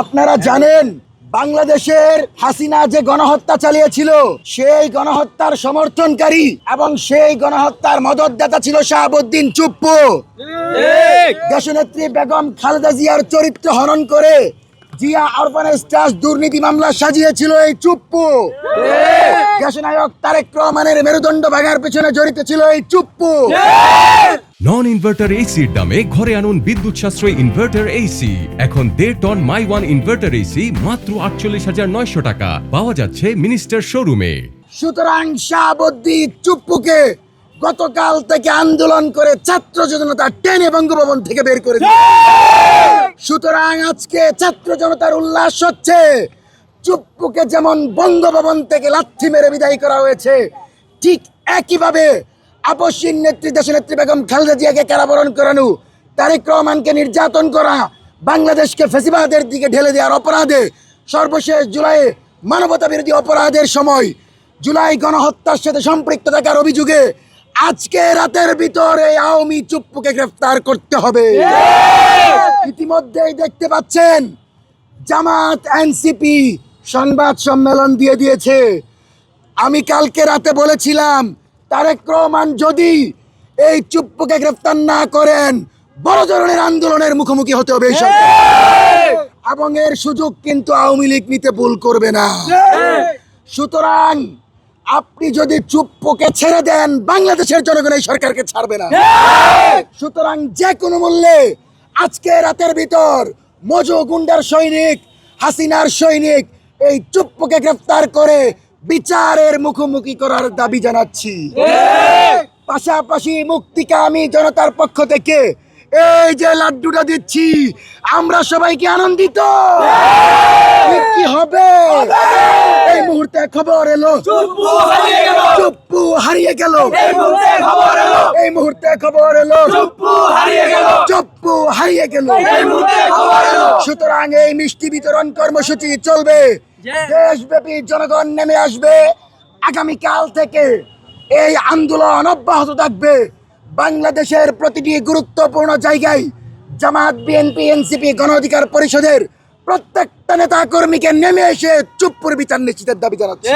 আপনারা জানেন বাংলাদেশের হাসিনা যে গণহত্যা চালিয়েছিল সেই গণহত্যার সমর্থনকারী এবং সেই গণহত্যার মদতদাতা ছিল শাহাবুদ্দিন চুপ্পু। দেশনেত্রী বেগম খালেদা জিয়ার চরিত্র হনন করে জিয়া অরফানেজ ট্রাস্ট দুর্নীতি মামলা সাজিয়েছিল এই চুপ্পু। দেশনায়ক তারেক রহমানের মেরুদণ্ড ভাঙার পেছনে জড়িত ছিল এই চুপ্পু। নন ইনভার্টার এসির দামে ঘরে আনুন বিদ্যুৎ সাশ্রয়ী ইনভার্টার এসি। এখন 1.5 ton my one inverter AC মাত্র 48,900 টাকা পাওয়া যাচ্ছে মিনিস্টার শোরুমে। সুতরাং শাহাবুদ্দিন চুপ্পুকে গতকাল থেকে আন্দোলন করে ছাত্র জনতা টেনে বঙ্গভবন থেকে বের করে দিয়েছে। সুতরাং আজকে ছাত্র জনতার উল্লাস হচ্ছে, চুপ্পুকে যেমন বঙ্গভবন থেকে লাথি মেরে বিদায় করা হয়েছে, ঠিক একইভাবে আপসহীন নেত্রী দেশনেত্রী বেগম খালেদা জিয়াকে কারাবরণ করানো, তারেক রহমানকে নির্যাতন করা, বাংলাদেশকে ফ্যাসিবাদের দিকে ঢেলে দেওয়ার অপরাধে, সর্বশেষ জুলাইয়ে মানবতা বিরোধী অপরাধের সময় জুলাই গণহত্যার সাথে সম্পৃক্ত থাকার অভিযোগে আজকে রাতের ভিতরে আওয়ামী চুপ্পুকে গ্রেফতার করতে হবে। ইতিমধ্যেই দেখতে পাচ্ছেন জামাত এনসিপি সংবাদ সম্মেলন দিয়ে দিয়েছে। আমি কালকে রাতে বলেছিলাম তারেক রহমান যদি এই চুপ্পুকে গ্রেফতার না করেন বড় ধরনের আন্দোলনের মুখোমুখি হতে হবে এবং এর সুযোগ কিন্তু আওয়ামী লীগ নিতে ভুল করবে না। সুতরাং আপনি যদি চুপ্পুকে ছেড়ে দেন বাংলাদেশের জনগণ এই সরকারকে ছাড়বে না। সুতরাং যে কোনো মূল্যে আজকে রাতের ভিতর মজু গুন্ডার সৈনিক, হাসিনার সৈনিক এই চুপ্পুকে গ্রেফতার করে বিচারের মুখোমুখি করার দাবি জানাচ্ছি। পাশাপাশি মুক্তিকামী জনতার পক্ষ থেকে এই যে লাড্ডুটা দিচ্ছি, আমরা সবাইকে আনন্দিত। কি হবে এই মুহূর্তে খবর এলো চুপ্পু হারিয়ে গেল। এই মুহূর্তে খবর এলো চুপ্পু হারিয়ে গেল। সুতরাং এই মিষ্টি বিতরণ কর্মসূচি চলবে, দেশব্যাপী জনগণ নেমে আসবে। আগামীকাল থেকে এই আন্দোলন অব্যাহত থাকবে। বাংলাদেশের প্রতিটি গুরুত্বপূর্ণ জায়গায় জামাত, বিএনপি, এনসিপি, গণ অধিকার পরিষদের প্রত্যেকটা নেতা কর্মীকে নেমে এসে চুপ্পুর বিচার নিশ্চিতের দাবি জানাচ্ছে।